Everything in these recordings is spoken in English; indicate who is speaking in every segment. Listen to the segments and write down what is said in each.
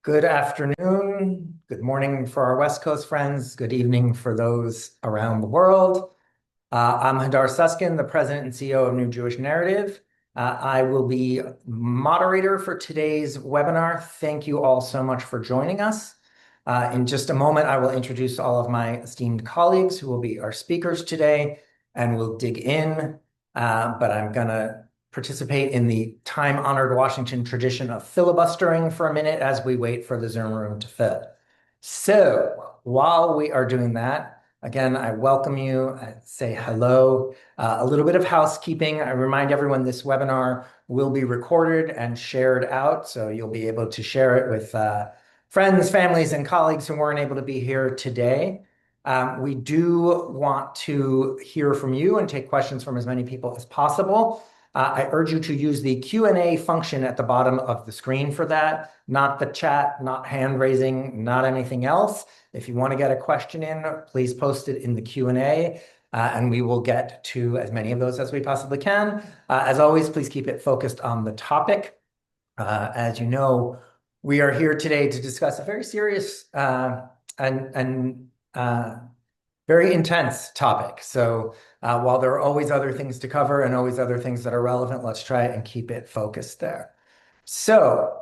Speaker 1: Good afternoon, good morning for our West Coast friends, good evening for those around the world. I'm Hadar Susskind, the president and CEO of New Jewish Narrative. I will be moderator for today's webinar. Thank you all so much for joining us. In just a moment, I will introduce all of my esteemed colleagues who will be our speakers today, and we'll dig in, but I'm going to participate in the time-honored Washington tradition of filibustering for a minute as we wait for the Zoom room to fill. So while we are doing that, again, I welcome you. I say hello. A little bit of housekeeping. I remind everyone this webinar will be recorded and shared out, so you'll be able to share it with friends, families, and colleagues who weren't able to be here today. We do want to hear from you and take questions from as many people as possible. I urge you to use the Q&A function at the bottom of the screen for that, not the chat, not hand raising, not anything else. If you want to get a question in, please post it in the Q&A, and we will get to as many of those as we possibly can. As always, please keep it focused on the topic. As you know, we are here today to discuss a very serious and very intense topic. So while there are always other things to cover and always other things that are relevant, let's try and keep it focused there. So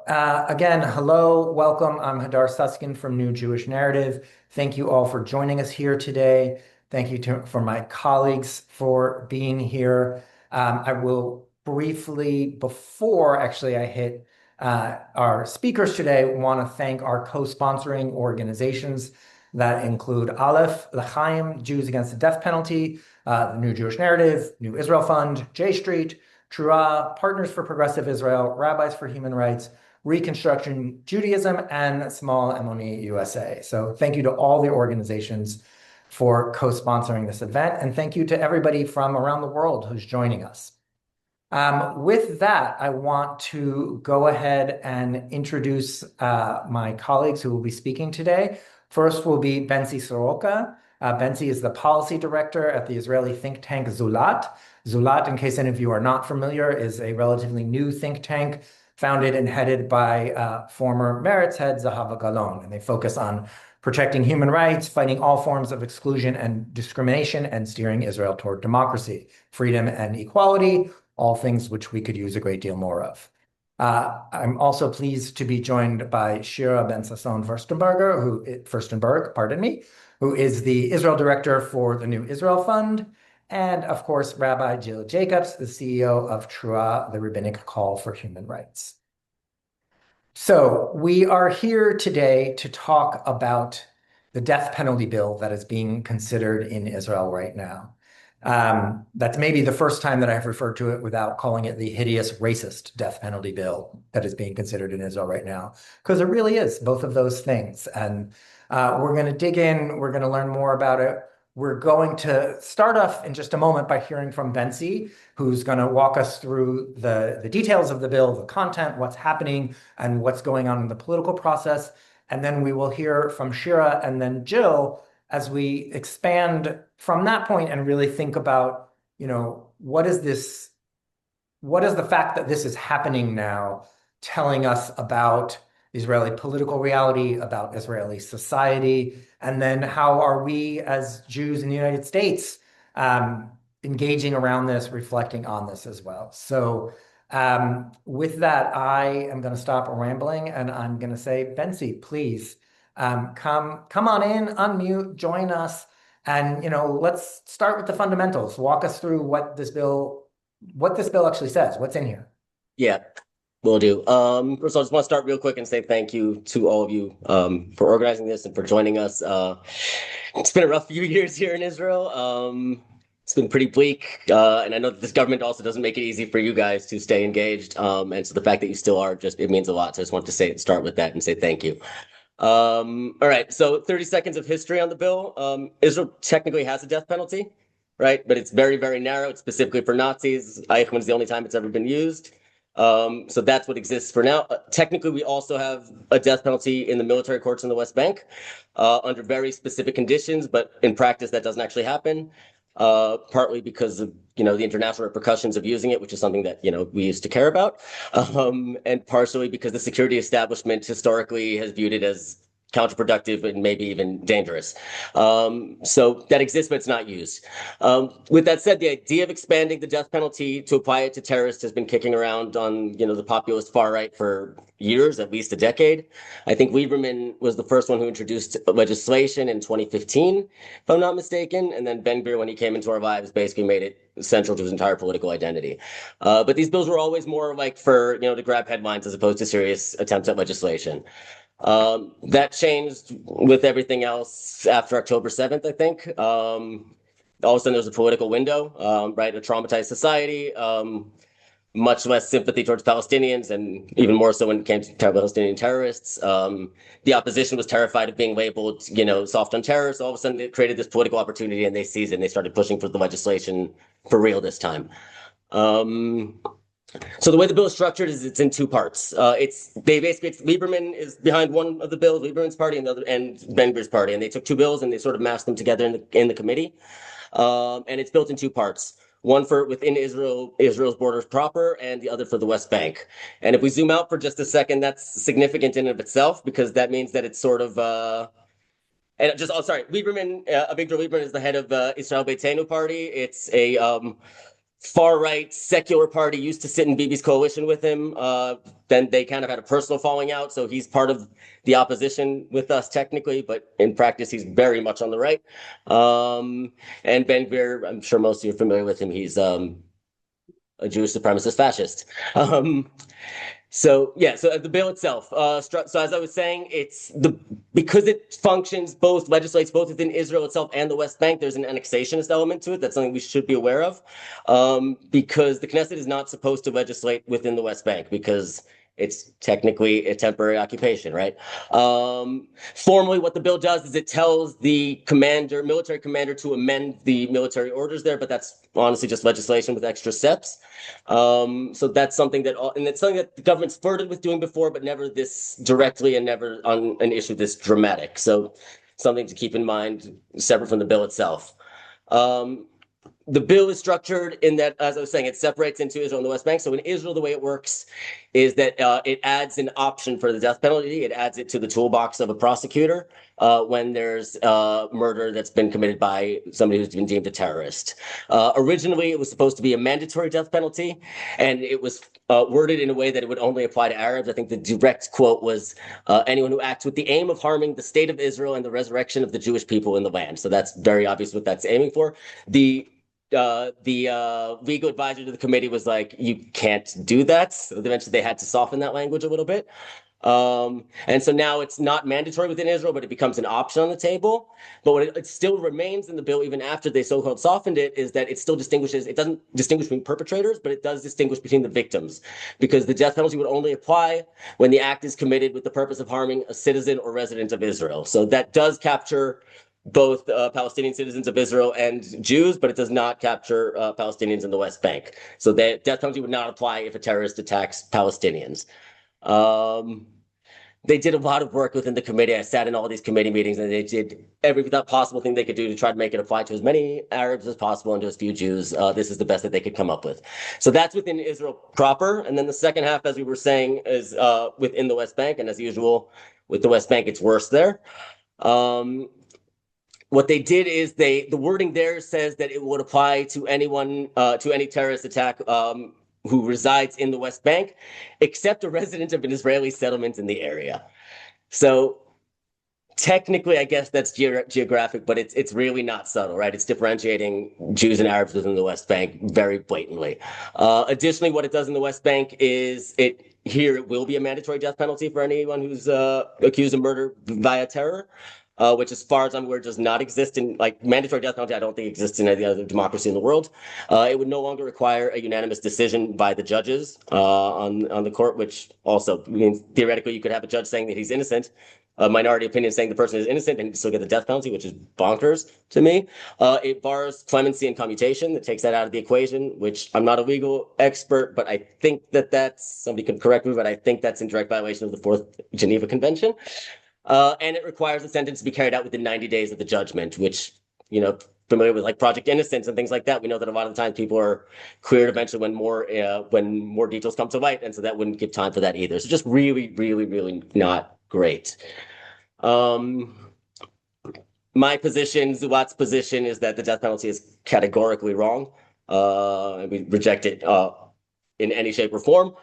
Speaker 1: again, hello, welcome. I'm Hadar Susskind from New Jewish Narrative. Thank you all for joining us here today. Thank you for my colleagues for being here. I will briefly, before actually I hit our speakers today, want to thank our co-sponsoring organizations that include Aleph, L'Chaim, Jews Against the Death Penalty, the New Jewish Narrative, New Israel Fund, J Street, Shira, Partners for Progressive Israel, Rabbis for Human Rights, Reconstruction Judaism, and Small M&E USA. So thank you to all the organizations for co-sponsoring this event, and thank you to everybody from around the world who's joining us. With that, I want to go ahead and introduce my colleagues who will be speaking today. First will be Bentzi Soroka. Bentzi is the policy director at the Israeli think tank Zulat. Zulat, in case any of you are not familiar, is a relatively new think tank founded and headed by former Meretz head Zahava Galon. And they focus on protecting human rights, fighting all forms of exclusion and discrimination, and steering Israel toward democracy, freedom, and equality, all things which we could use a great deal more of. I'm also pleased to be joined by Shira ben Sasson-Furstenberg, who is the Israel director for the New Israel Fund, and of course, Rabbi Jill Jacobs, the CEO of Shira, the Rabbinic Call for Human Rights. So we are here today to talk about the death penalty bill that is being considered in Israel right now. That's maybe the first time that I've referred to it without calling it the hideous racist death penalty bill that is being considered in Israel right now, because it really is both of those things. And we're going to dig in. We're going to learn more about it. We're going to start off in just a moment by hearing from Bentzi, who's going to walk us through the details of the bill, the content, what's happening, and what's going on in the political process. And then we will hear from Shira and then Jill as we expand from that point and really think about, what is the fact that this is happening now telling us about Israeli political reality, about Israeli society, and then how are we as Jews in the United States engaging around this, reflecting on this as well. So with that, I am going to stop rambling and I'm going to say, Bentzi, please come on in, unmute, join us, and let's start with the fundamentals. Walk us through what this bill actually says. What's in here?
Speaker 2: Yeah, will do. First of all, I just want to start real quick and say thank you to all of you for organizing this and for joining us. It's been a rough few years here in Israel. It's been pretty bleak, and I know that this government also doesn't make it easy for you guys to stay engaged. And so the fact that you still are, it means a lot. So I just want to start with that and say thank you. All right, so 30 seconds of history on the bill. Israel technically has a death penalty, right? But it's very, very narrow. It's specifically for Nazis. Eichmann's the only time it's ever been used. So that's what exists for now. Technically, we also have a death penalty in the military courts in the West Bank under very specific conditions, but in practice, that doesn't actually happen. partly because of, the international repercussions of using it, which is something that, we used to care about, and partially because the security establishment historically has viewed it as counterproductive and maybe even dangerous. So that exists, but it's not used. With that said, the idea of expanding the death penalty to apply it to terrorists has been kicking around on, the populist far right for years, at least a decade. I think Lieberman was the first one who introduced legislation in 2015, if I'm not mistaken. And then Ben-Gvir, when he came into our lives, basically made it central to his entire political identity. But these bills were always more like for, to grab headlines as opposed to serious attempts at legislation. That changed with everything else after October 7th, I think. All of a sudden, there was a political window, right? A traumatized society, much less sympathy towards Palestinians, and even more so when it came to Palestinian terrorists. The opposition was terrified of being labeled, soft on terror. So all of a sudden, it created this political opportunity, and they seized it, and they started pushing for the legislation for real this time. So the way the bill is structured is it's in two parts. Lieberman is behind one of the bills, Lieberman's party, and the other, and Ben-Gvir's party, and they took two bills and they sort of mashed them together in the committee. And it's built in two parts. One for within Israel's borders proper, and the other for the West Bank. And if we zoom out for just a second, that's significant in and of itself, because that means that it's sort of Lieberman, Avigdor Lieberman is the head of Israel Beitenu party. It's a far-right secular party, used to sit in Bibi's coalition with him. Then they kind of had a personal falling out, so he's part of the opposition with us technically, but in practice, he's very much on the right. And Ben-Gvir, I'm sure most of you are familiar with him. He's a Jewish supremacist fascist. So the bill itself. So as I was saying, because it legislates both within Israel itself and the West Bank. There's an annexationist element to it. That's something we should be aware of, because the Knesset is not supposed to legislate within the West Bank because it's technically a temporary occupation, right? Formally, what the bill does is it tells the military commander, to amend the military orders there, but that's honestly just legislation with extra steps. So that's something and it's something that the government's flirted with doing before, but never this directly and never on an issue this dramatic. So something to keep in mind, separate from the bill itself. The bill is structured in that, as I was saying, it separates into Israel and the West Bank. So in Israel, the way it works is that it adds an option for the death penalty. It adds it to the toolbox of a prosecutor when there's murder that's been committed by somebody who's been deemed a terrorist. Originally, it was supposed to be a mandatory death penalty, and it was worded in a way that it would only apply to Arabs. I think the direct quote was, anyone who acts with the aim of harming the state of Israel and the resurrection of the Jewish people in the land. So that's very obvious what that's aiming for. The legal advisor to the committee was like, you can't do that. So eventually they had to soften that language a little bit. And so now it's not mandatory within Israel, but it becomes an option on the table. But what it still remains in the bill, even after they so-called softened it, is that it still it doesn't distinguish between perpetrators, but it does distinguish between the victims, because the death penalty would only apply when the act is committed with the purpose of harming a citizen or resident of Israel. So that does capture both Palestinian citizens of Israel and Jews, but it does not capture Palestinians in the West Bank. So the death penalty would not apply if a terrorist attacks Palestinians. They did a lot of work within the committee. I sat in all these committee meetings, and they did every possible thing they could do to try to make it apply to as many Arabs as possible and to as few Jews. This is the best that they could come up with. So that's within Israel proper. And then the second half, as we were saying, is within the West Bank. And as usual, with the West Bank, it's worse there. What they did is the wording there says that it would apply to anyone, to any terrorist attack who resides in the West Bank, except a resident of an Israeli settlement in the area. So technically, I guess that's geographic, but it's really not subtle, right? It's differentiating Jews and Arabs within the West Bank very blatantly. Additionally, what it does in the West Bank is it will be a mandatory death penalty for anyone who's accused of murder via terror. Which, as far as I'm aware, does not exist in mandatory death penalty. I don't think exists in any other democracy in the world. It would no longer require a unanimous decision by the judges on the court, which also means theoretically you could have a judge saying that he's innocent, a minority opinion saying the person is innocent, and still get the death penalty, which is bonkers to me. It bars clemency and commutation. That takes that out of the equation, which I'm not a legal expert, but I think somebody could correct me, but I think that's in direct violation of the Fourth Geneva Convention. And it requires the sentence to be carried out within 90 days of the judgment, which, familiar with like Project Innocence and things like that, we know that a lot of the times people are cleared eventually when more details come to light, and so that wouldn't give time for that either. So just really, really, really not great. My position, Zulat's position, is that the death penalty is categorically wrong. And we reject it in any shape or form.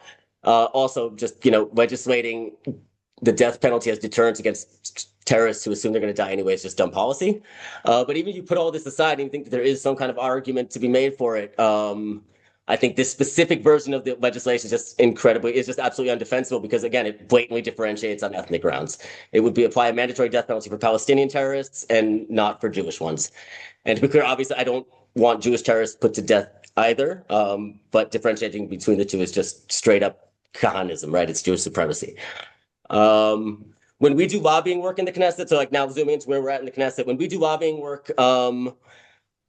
Speaker 2: Also, just legislating the death penalty as deterrence against terrorists who assume they're going to die anyway is just dumb policy. But even if you put all this aside and you think that there is some kind of argument to be made for it, I think this specific version of the legislation is just absolutely undefensible because, again, it blatantly differentiates on ethnic grounds. It would apply a mandatory death penalty for Palestinian terrorists and not for Jewish ones. And to be clear, obviously, I don't want Jewish terrorists put to death either, but differentiating between the two is just straight up Kahanism, right? It's Jewish supremacy. When we do lobbying work in the Knesset, so like now zooming into where we're at in the Knesset, when we do lobbying work,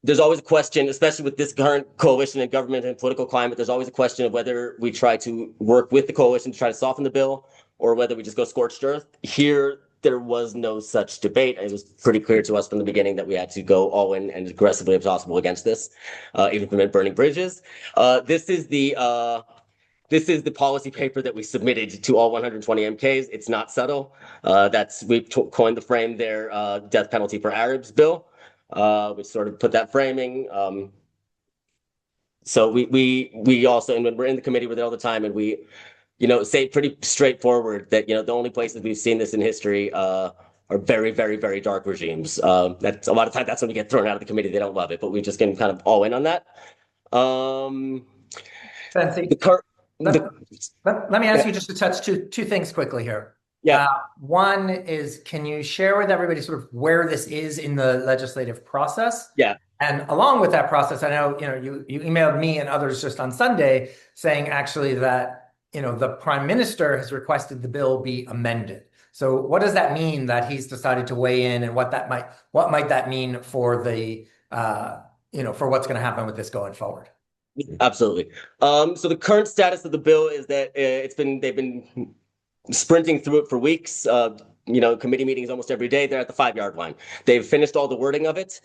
Speaker 2: there's always a question, especially with this current coalition and government and political climate, there's always a question of whether we try to work with the coalition to try to soften the bill or whether we just go scorched earth. Here, there was no such debate. It was pretty clear to us from the beginning that we had to go all in and aggressively as possible against this, even if it meant burning bridges. This is the policy paper that we submitted to all 120 MKs. It's not subtle. We've coined the frame there, death penalty for Arabs bill. We sort of put that framing. So we also, and when we're in the committee, we're there all the time, and we, say pretty straightforward that, the only places we've seen this in history are very, very, very dark regimes. That's a lot of times that's when we get thrown out of the committee. They don't love it, but we just get kind of all in on that.
Speaker 1: Bentzi, let me ask you just to touch two things quickly here.
Speaker 2: Yeah.
Speaker 1: One is, can you share with everybody sort of where this is in the legislative process?
Speaker 2: Yeah.
Speaker 1: And along with that process, I know, you emailed me and others just on Sunday saying actually that, the prime minister has requested the bill be amended. So what does that mean that he's decided to weigh in, and what might that mean for the, for what's going to happen with this going forward?
Speaker 2: Absolutely. So the current status of the bill is that they've been sprinting through it for weeks. Committee meetings almost every day. They're at the 5-yard line. They've finished all the wording of it.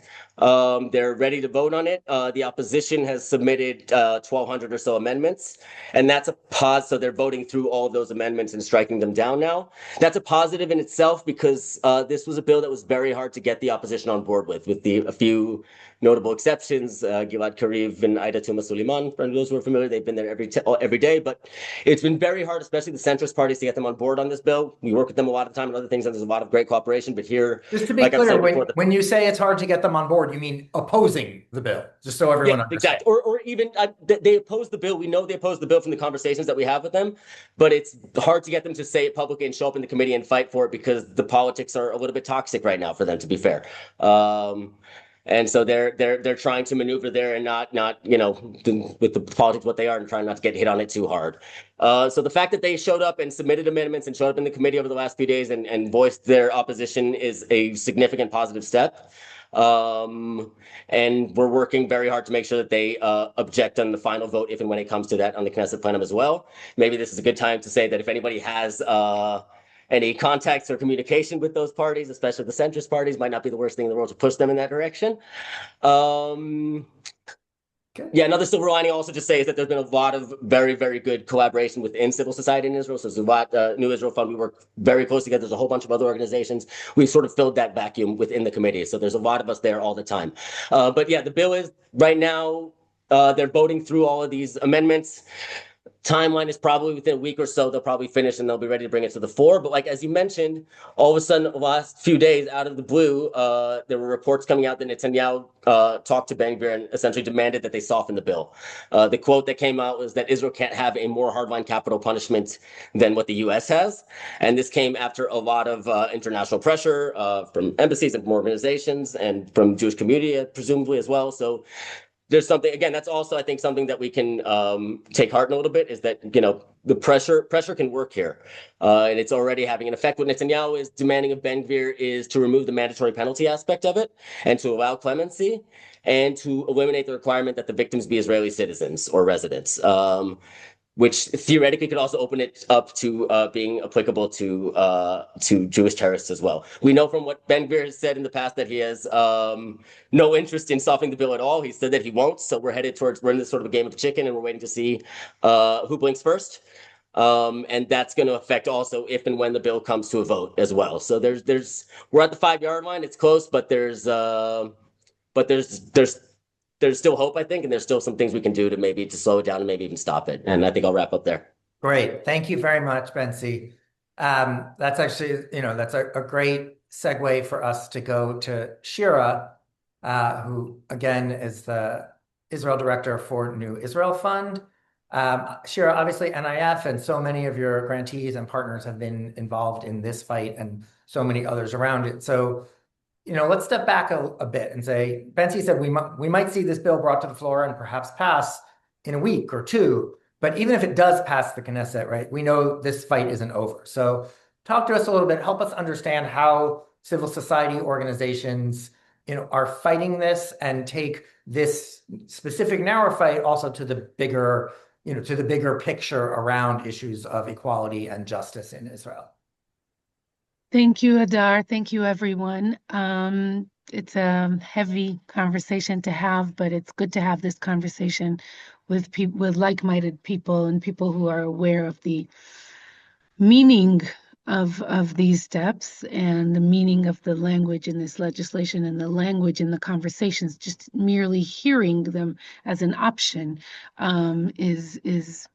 Speaker 2: They're ready to vote on it. The opposition has submitted 1,200 or so amendments, and that's a pause. So they're voting through all of those amendments and striking them down now. That's a positive in itself because this was a bill that was very hard to get the opposition on board with a few notable exceptions, Gilad Kariv and Aida Tuma Suleiman. For those who are familiar, they've been there every day, but it's been very hard, especially the centrist parties, to get them on board on this bill. We work with them a lot of time on other things, and there's a lot of great cooperation, but here... Just to be clear,
Speaker 1: when you say it's hard to get them on board, you mean opposing the bill, just so everyone understands.
Speaker 2: Exactly. Or even they oppose the bill. We know they oppose the bill from the conversations that we have with them, but it's hard to get them to say it publicly and show up in the committee and fight for it because the politics are a little bit toxic right now, for them, to be fair. And so they're trying to maneuver there and not with the politics what they are, and trying not to get hit on it too hard. So the fact that they showed up and submitted amendments and showed up in the committee over the last few days and voiced their opposition is a significant positive step. And we're working very hard to make sure that they object on the final vote if and when it comes to that on the Knesset plenum as well. Maybe this is a good time to say that if anybody has any contacts or communication with those parties, especially the centrist parties, might not be the worst thing in the world to push them in that direction. Yeah, another silver lining I'll also just say is that there's been a lot of very, very good collaboration within civil society in Israel. So Zulat, New Israel Fund, we work very closely together. There's a whole bunch of other organizations. We've sort of filled that vacuum within the committee. So there's a lot of us there all the time. But yeah, the bill is right now, they're voting through all of these amendments. Timeline is probably within a week or so. They'll probably finish and they'll be ready to bring it to the floor. But like, as you mentioned, all of a sudden, the last few days out of the blue, there were reports coming out that Netanyahu talked to Ben Gvir and essentially demanded that they soften the bill. The quote that came out was that Israel can't have a more hardline capital punishment than what the U.S. has. And this came after a lot of international pressure from embassies and from organizations and from Jewish community, presumably as well. So there's something, again, that's also, I think, something that we can take heart in a little bit, is that, the pressure can work here. And it's already having an effect. What Netanyahu is demanding of Ben Gvir is to remove the mandatory penalty aspect of it and to allow clemency and to eliminate the requirement that the victims be Israeli citizens or residents. which theoretically could also open it up to being applicable to Jewish terrorists as well. We know from what Ben-Gvir has said in the past that he has no interest in softening the bill at all. He said that he won't. So we're in this sort of a game of chicken, and we're waiting to see who blinks first. And that's going to affect also if and when the bill comes to a vote as well. So we're at the 5-yard line. It's close, but there's still hope, I think, and there's still some things we can do to slow it down and maybe even stop it. And I think I'll wrap up there.
Speaker 1: Great. Thank you very much, Bentzi. That's actually, that's a great segue for us to go to Shira, who again is the Israel director for New Israel Fund. Shira, obviously NIF and so many of your grantees and partners have been involved in this fight and so many others around it. So let's step back a bit and say, Bentzi said we might see this bill brought to the floor and perhaps pass in a week or two. But even if it does pass the Knesset, right, we know this fight isn't over. So talk to us a little bit, help us understand how civil society organizations, are fighting this and take this specific narrow fight also to the bigger, to the bigger picture around issues of equality and justice in Israel.
Speaker 3: Thank you, Hadar. Thank you, everyone. It's a heavy conversation to have, but it's good to have this conversation with people, with like-minded people and people who are aware of the meaning of these steps and the meaning of the language in this legislation and the language in the conversations. Just merely hearing them as an option is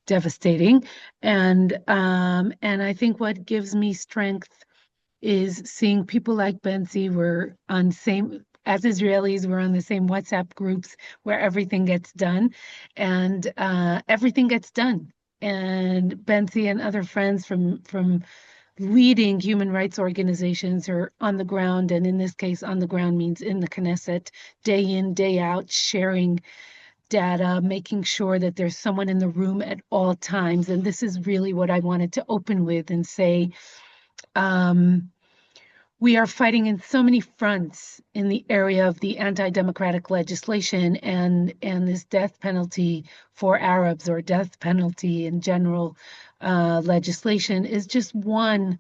Speaker 3: devastating. And I think what gives me strength is seeing people like Bentzi. We're on as Israelis, we're on the same WhatsApp groups where everything gets done, and everything gets done. And Bentzi and other friends from leading human rights organizations are on the ground, and in this case, on the ground means in the Knesset, day in, day out, sharing data, making sure that there's someone in the room at all times. And this is really what I wanted to open with and say, we are fighting in so many fronts in the area of the anti-democratic legislation and this death penalty for Arabs, or death penalty in general legislation, is just one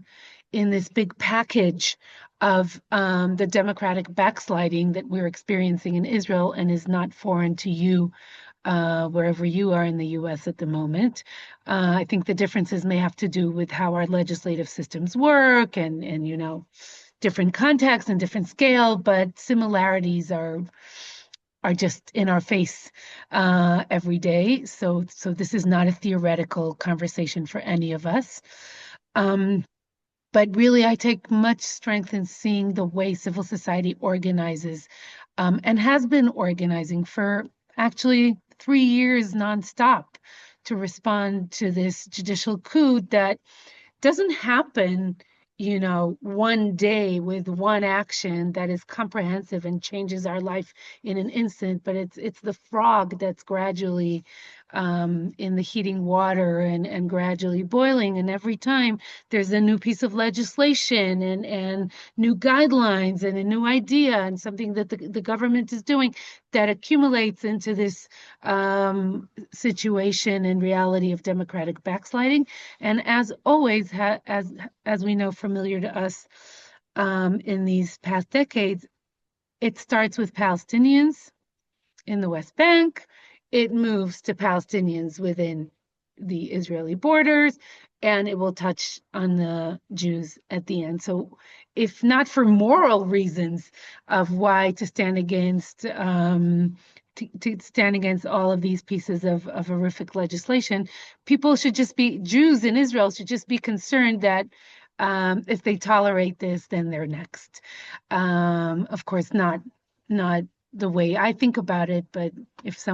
Speaker 3: in this big package of the democratic backsliding that we're experiencing in Israel and is not foreign to you wherever you are in the US at the moment. I think the differences may have to do with how our legislative systems work and different contexts and different scale, but similarities are just in our face every day. So this is not a theoretical conversation for any of us. But really, I take much strength in seeing the way civil society organizes and has been organizing for actually 3 years nonstop to respond to this judicial coup that doesn't happen, one day with one action that is comprehensive and changes our life in an instant, but it's the frog that's gradually in the heating water and gradually boiling. And every time there's a new piece of legislation and new guidelines and a new idea and something that the government is doing that accumulates into this situation and reality of democratic backsliding. And as always, as we know, familiar to us in these past decades, it starts with Palestinians in the West Bank. It moves to Palestinians within the Israeli borders, and it will touch on the Jews at the end. So if not for moral reasons of why to stand against to stand against all of these pieces of horrific legislation, Jews in Israel should just be concerned that if they tolerate this, then they're next. Of course, not the way I think about it, but if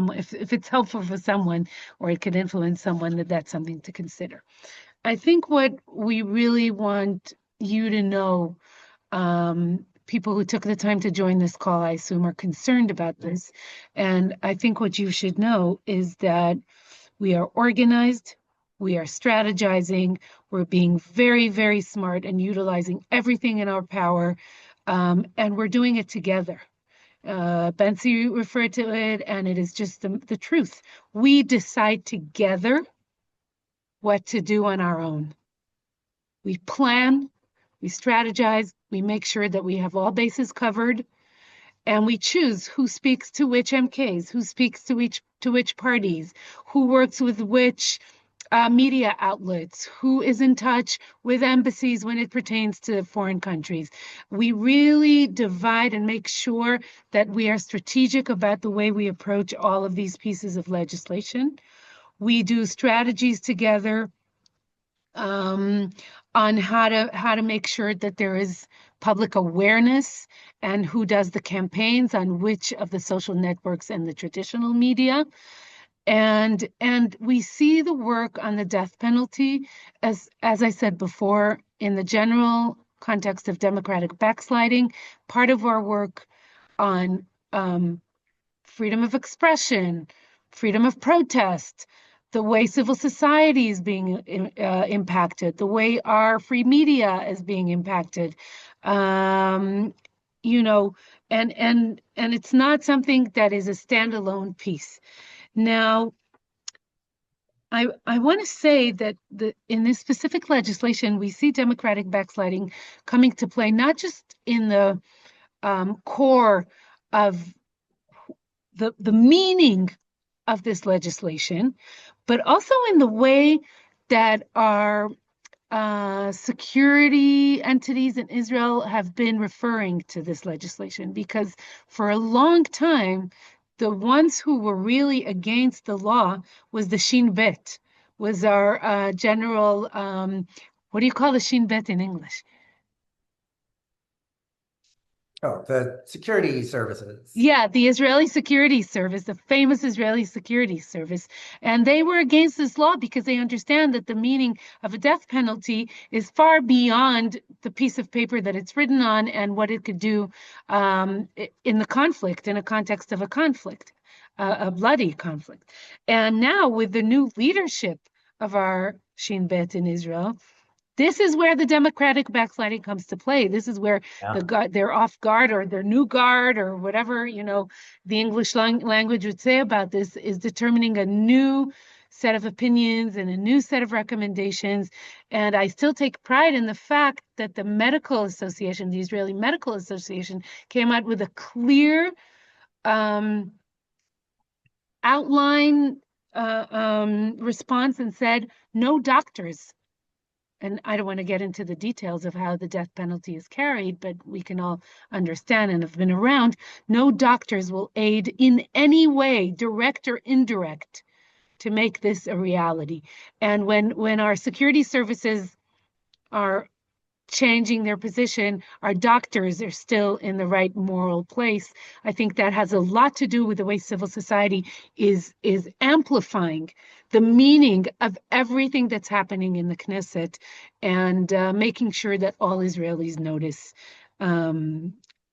Speaker 3: it's helpful for someone or it could influence someone, that's something to consider. I think what we really want you to know, people who took the time to join this call, I assume, are concerned about this. And I think what you should know is that we are organized, we are strategizing, we're being very, very smart and utilizing everything in our power, and we're doing it together. Bentzi referred to it, and it is just the truth. We decide together what to do on our own. We plan, we strategize, we make sure that we have all bases covered, and we choose who speaks to which MKs, who speaks to which parties, who works with which media outlets, who is in touch with embassies when it pertains to foreign countries. We really divide and make sure that we are strategic about the way we approach all of these pieces of legislation. We do strategies together on how to make sure that there is public awareness and who does the campaigns on which of the social networks and the traditional media. And we see the work on the death penalty as I said before, in the general context of democratic backsliding, part of our work on freedom of expression, freedom of protest, the way civil society is being impacted, the way our free media is being impacted, you know, and it's not something that is a standalone piece. Now, I want to say that in this specific legislation, we see democratic backsliding coming to play, not just in the core of the meaning of this legislation, but also in the way that our security entities in Israel have been referring to this legislation, because for a long time, the ones who were really against the law was the Shin Bet, was our general, what do you call the Shin Bet in English?
Speaker 1: Oh, the security services.
Speaker 3: Yeah, the Israeli Security Service, the famous Israeli Security Service. And they were against this law because they understand that the meaning of a death penalty is far beyond the piece of paper that it's written on and what it could do in the conflict, in a context of a conflict, a bloody conflict. And now with the new leadership of our Shin Bet in Israel, this is where the democratic backsliding comes to play. This is where they're off guard, or their new guard, or whatever, the English language would say about this, is determining a new set of opinions and a new set of recommendations. And I still take pride in the fact that the Medical Association, the Israeli Medical Association, came out with a clear outline response and said, no doctors. And I don't want to get into the details of how the death penalty is carried, but we can all understand and have been around. No doctors will aid in any way, direct or indirect, to make this a reality. And when our security services are changing their position, our doctors are still in the right moral place. I think that has a lot to do with the way civil society is amplifying the meaning of everything that's happening in the Knesset, and making sure that all Israelis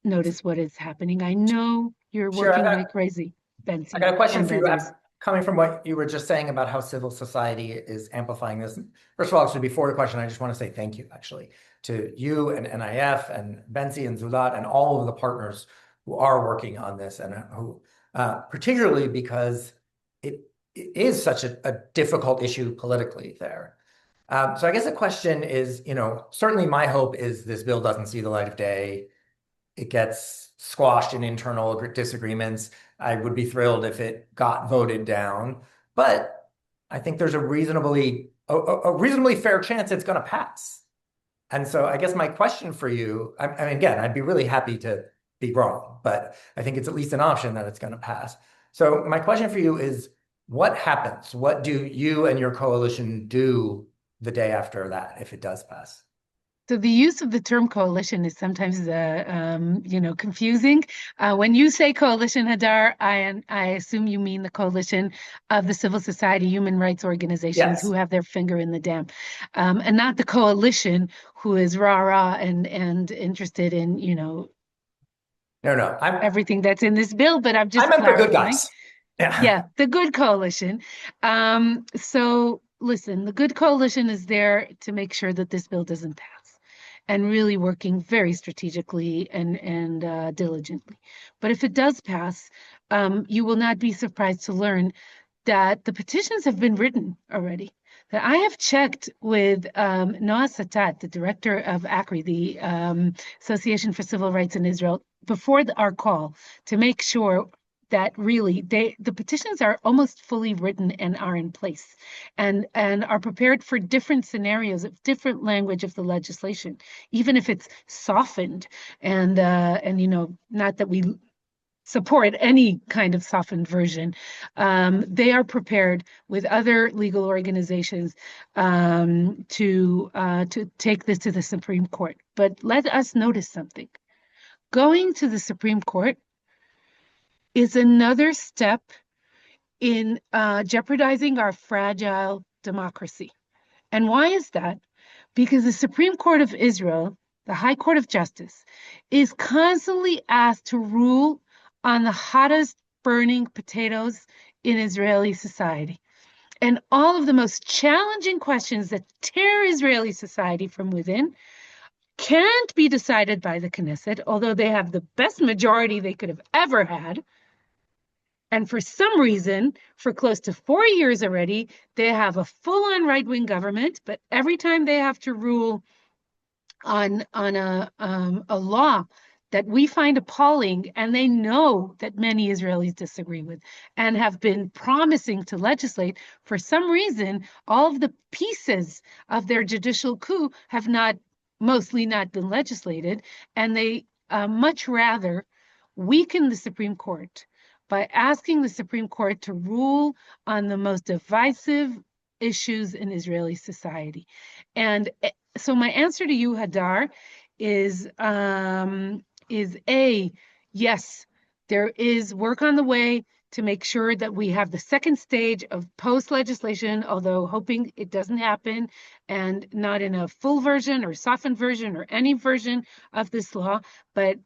Speaker 3: notice what is happening. I know you're working like crazy, Bentzi.
Speaker 1: I got a question for you. Coming from what you were just saying about how civil society is amplifying this. First of all, actually, before the question, I just want to say thank you, actually, to you and NIF and Bentzi and Zulat and all of the partners who are working on this, and who, particularly because it is such a difficult issue politically there. So I guess the question is, certainly my hope is this bill doesn't see the light of day. It gets squashed in internal disagreements. I would be thrilled if it got voted down, but I think there's a reasonably fair chance it's going to pass. And so I guess my question for you, I mean, again, I'd be really happy to be wrong, but I think it's at least an option that it's going to pass. So my question for you is, what happens? What do you and your coalition do the day after that if it does pass?
Speaker 3: So the use of the term coalition is sometimes, confusing. When you say coalition, Hadar, I assume you mean the coalition of the civil society, human rights organizations who have their finger in the dam, and not the coalition who is rah-rah and interested in, everything that's in this bill. But I'm just
Speaker 1: clarifying. The good guys.
Speaker 3: Yeah, the good coalition. So listen, the good coalition is there to make sure that this bill doesn't pass. and really working very strategically and diligently. But if it does pass, you will not be surprised to learn that the petitions have been written already. That I have checked with Noah Satat, the director of ACRI, the Association for Civil Rights in Israel, before our call to make sure that really the petitions are almost fully written and are in place and are prepared for different scenarios of different language of the legislation, even if it's softened and not that we support any kind of softened version. They are prepared with other legal organizations to take this to the Supreme Court. But let us notice something. Going to the Supreme Court is another step in jeopardizing our fragile democracy. And why is that? Because the Supreme Court of Israel, the High Court of Justice, is constantly asked to rule on the hottest burning potatoes in Israeli society. And all of the most challenging questions that tear Israeli society from within can't be decided by the Knesset, although they have the best majority they could have ever had. And for some reason, for close to 4 years already, they have a full-on right-wing government, but every time they have to rule on a law that we find appalling, and they know that many Israelis disagree with and have been promising to legislate, for some reason, all of the pieces of their judicial coup have mostly not been legislated, and they much rather weaken the Supreme Court by asking the Supreme Court to rule on the most divisive issues in Israeli society. And so my answer to you, Hadar, is yes, there is work on the way to make sure that we have the second stage of post legislation, although hoping it doesn't happen and not in a full version or softened version or any version of this law. But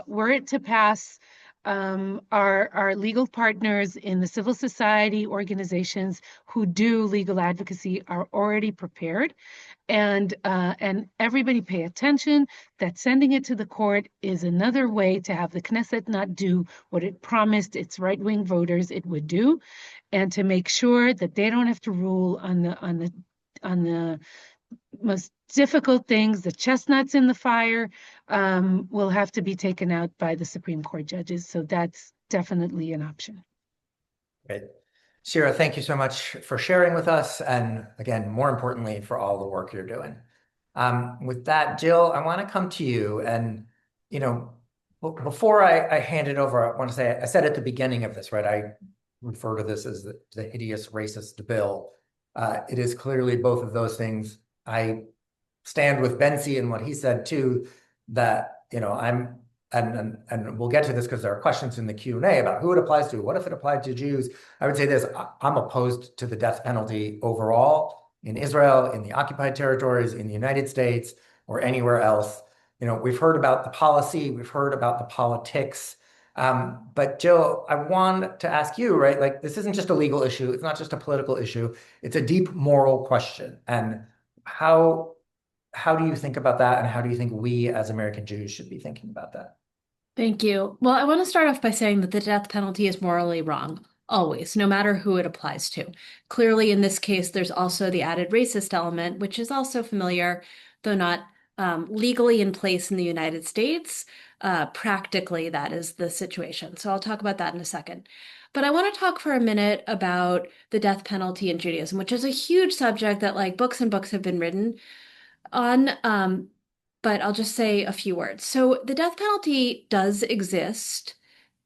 Speaker 3: were it to pass, our legal partners in the civil society organizations who do legal advocacy are already prepared. And everybody pay attention that sending it to the court is another way to have the Knesset not do what it promised its right-wing voters it would do, and to make sure that they don't have to rule on the most difficult things. The chestnuts in the fire will have to be taken out by the Supreme Court judges. So that's definitely an option.
Speaker 1: Great. Shira, thank you so much for sharing with us. And again, more importantly, for all the work you're doing. With that, Jill, I want to come to you. And, before I hand it over, I want to say, I said at the beginning of this, right, I refer to this as the hideous racist bill. It is clearly both of those things. I stand with Bentzi and what he said too, that, and we'll get to this because there are questions in the Q&A about who it applies to. What if it applied to Jews? I would say this: I'm opposed to the death penalty overall in Israel, in the occupied territories, in the United States, or anywhere else. We've heard about the policy, we've heard about the politics. But Jill, I want to ask you, right? Like, this isn't just a legal issue. It's not just a political issue. It's a deep moral question. And how do you think about that? And how do you think we as American Jews should be thinking about that?
Speaker 4: Thank you. Well, I want to start off by saying that the death penalty is morally wrong, always, no matter who it applies to. Clearly, in this case, there's also the added racist element, which is also familiar, though not legally in place in the United States. Practically, that is the situation. So I'll talk about that in a second. But I want to talk for a minute about the death penalty in Judaism, which is a huge subject that books and books have been written on. But I'll just say a few words. So the death penalty does exist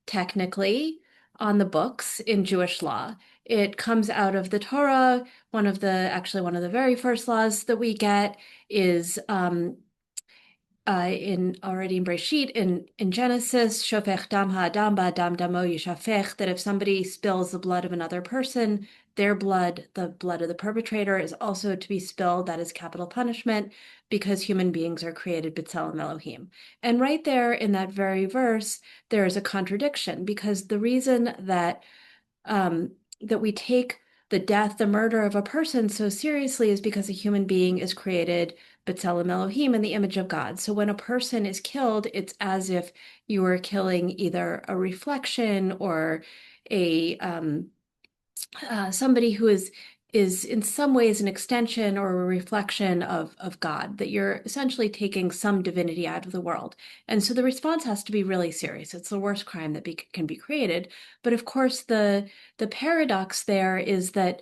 Speaker 4: technically on the books in Jewish law. It comes out of the Torah. One of the very first laws that we get is in Bereshit, in Genesis, shofech dam ha'adam ba'adam damo yishafech, that if somebody spills the blood of another person, their blood, the blood of the perpetrator, is also to be spilled. That is capital punishment, because human beings are created b'tselem Elohim. And right there in that very verse, there is a contradiction, because the reason that we take the death, the murder of a person so seriously is because a human being is created B'Tselem Elohim, in the image of God. So when a person is killed, it's as if you are killing either a reflection or a somebody who is in some ways an extension or a reflection of God, that you're essentially taking some divinity out of the world. And so the response has to be really serious. It's the worst crime that can be created. But of course, the paradox there is that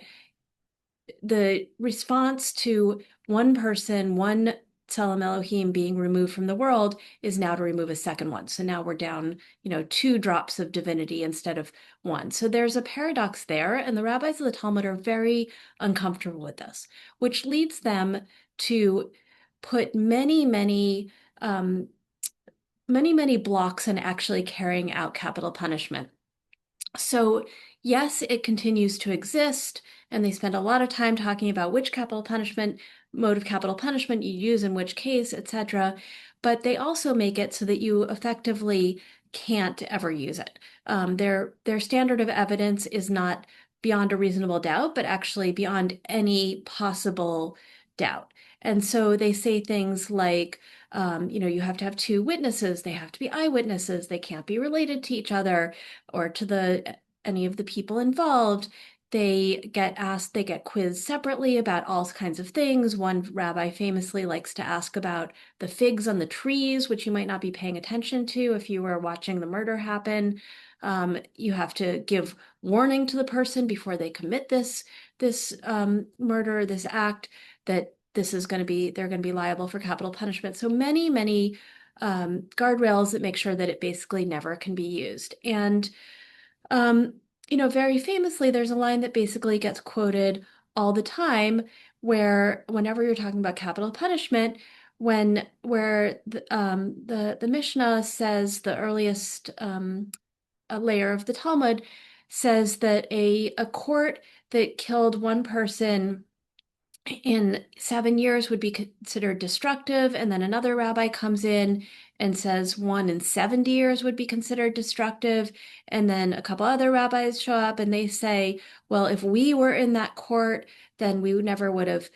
Speaker 4: the response to one person, one Tselem Elohim being removed from the world is now to remove a second one. So now we're down, 2 drops of divinity instead of one. So there's a paradox there, and the rabbis of the Talmud are very uncomfortable with this, which leads them to put many, many blocks in actually carrying out capital punishment. So yes, it continues to exist, and they spend a lot of time talking about which mode of capital punishment you use in which case, etc. But they also make it so that you effectively can't ever use it. Their standard of evidence is not beyond a reasonable doubt, but actually beyond any possible doubt. And so they say things like, you have to have 2 witnesses, they have to be eyewitnesses, they can't be related to each other or to any of the people involved. They get quizzed separately about all kinds of things. One rabbi famously likes to ask about the figs on the trees, which you might not be paying attention to if you were watching the murder happen. You have to give warning to the person before they commit this murder, this act, that they're going to be liable for capital punishment. So many, many guardrails that make sure that it basically never can be used. And very famously, there's a line that basically gets quoted all the time, where whenever you're talking about capital punishment, where the Mishnah says, the earliest a layer of the Talmud says that a court that killed one person in 7 years would be considered destructive, and then another rabbi comes in and says 1 in 70 years would be considered destructive, and then a couple other rabbis show up and they say, well, if we were in that court, then we never would have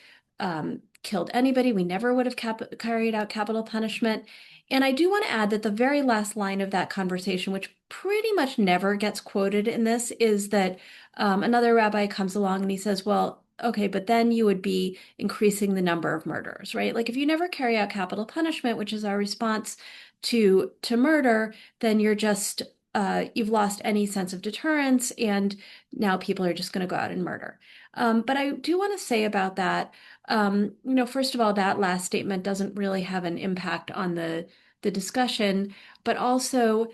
Speaker 4: killed anybody, we never would have carried out capital punishment. And I do want to add that the very last line of that conversation, which pretty much never gets quoted in this, is that another rabbi comes along and he says, well, okay, but then you would be increasing the number of murders, right? Like if you never carry out capital punishment, which is our response to murder, then you're just, you've lost any sense of deterrence, and now people are just going to go out and murder. But I do want to say about that, first of all, that last statement doesn't really have an impact on the discussion, but also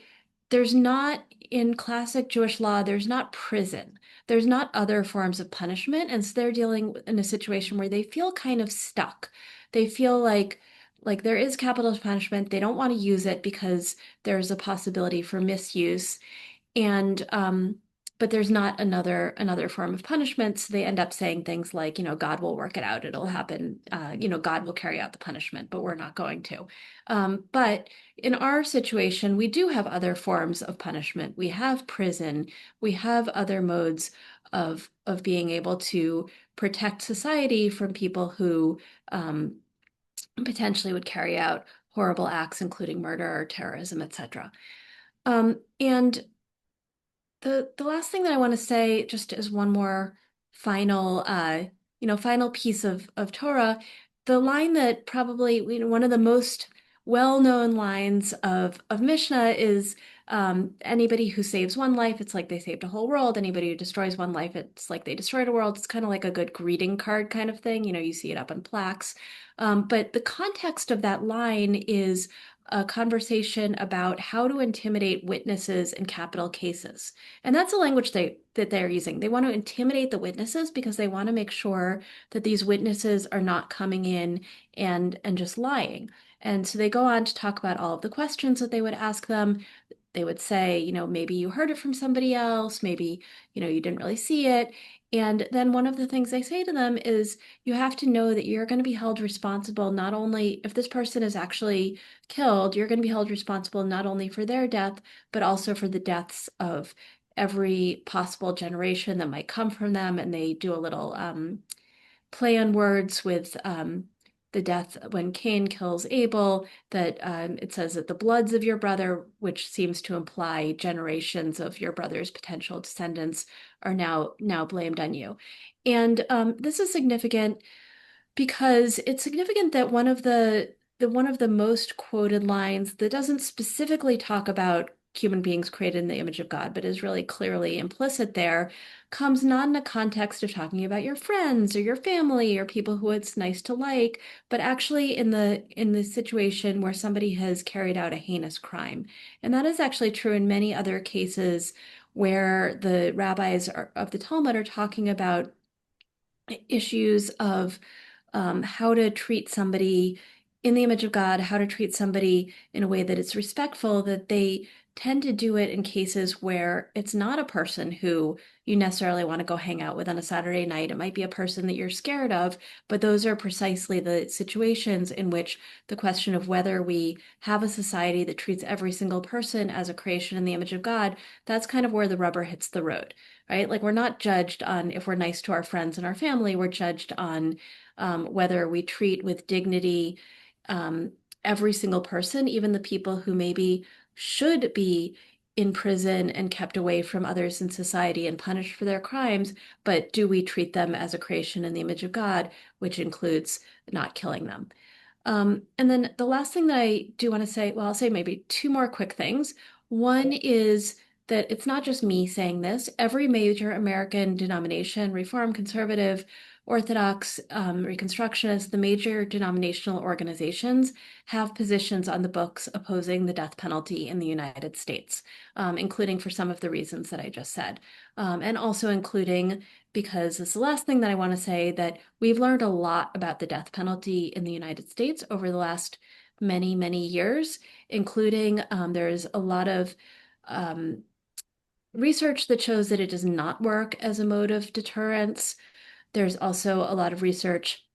Speaker 4: there's not, in classic Jewish law, there's not prison. There's not other forms of punishment. And so they're dealing in a situation where they feel kind of stuck. They feel like there is capital punishment. They don't want to use it because there's a possibility for misuse. And but there's not another form of punishment. So they end up saying things like, God will work it out. It'll happen. God will carry out the punishment, but we're not going to. But in our situation, we do have other forms of punishment. We have prison. We have other modes of being able to protect society from people who potentially would carry out horrible acts, including murder or terrorism, etc. And the last thing that I want to say, just as one more final piece of Torah, the line that probably, one of the most well-known lines of Mishnah is, anybody who saves one life, it's like they saved a whole world. Anybody who destroys one life, it's like they destroyed a world. It's kind of like a good greeting card kind of thing. You see it up on plaques. But the context of that line is a conversation about how to intimidate witnesses in capital cases. And that's the language that they're using. They want to intimidate the witnesses because they want to make sure that these witnesses are not coming in and just lying. And so they go on to talk about all of the questions that they would ask them. They would say, maybe you heard it from somebody else, maybe, you didn't really see it. And then one of the things they say to them is, you have to know that you're going to be held responsible, not only if this person is actually killed, you're going to be held responsible not only for their death, but also for the deaths of every possible generation that might come from them. And they do a little play on words with the death when Cain kills Abel, that it says that the bloods of your brother, which seems to imply generations of your brother's potential descendants, are now blamed on you. And this is significant because it's significant that one of the most quoted lines that doesn't specifically talk about human beings created in the image of God, but is really clearly implicit there, comes not in a context of talking about your friends or your family or people who it's nice to like, but actually in the situation where somebody has carried out a heinous crime. And that is actually true in many other cases where the rabbis of the Talmud are talking about issues of how to treat somebody in the image of God, how to treat somebody in a way that is respectful, that they tend to do it in cases where it's not a person who you necessarily want to go hang out with on a Saturday night. It might be a person that you're scared of, but those are precisely the situations in which the question of whether we have a society that treats every single person as a creation in the image of God, that's kind of where the rubber hits the road, right? Like we're not judged on if we're nice to our friends and our family, we're judged on whether we treat with dignity every single person, even the people who maybe should be in prison and kept away from others in society and punished for their crimes, but do we treat them as a creation in the image of God, which includes not killing them? And then the last thing that I do want to say, well, I'll say maybe two more quick things. One is that it's not just me saying this. Every major American denomination, Reform, Conservative, Orthodox, Reconstructionist, the major denominational organizations have positions on the books opposing the death penalty in the United States, including for some of the reasons that I just said, and also including, because this is the last thing that I want to say, that we've learned a lot about the death penalty in the United States over the last many, many years, including there's a lot of research that shows that it does not work as a mode of deterrence. There's also a lot of research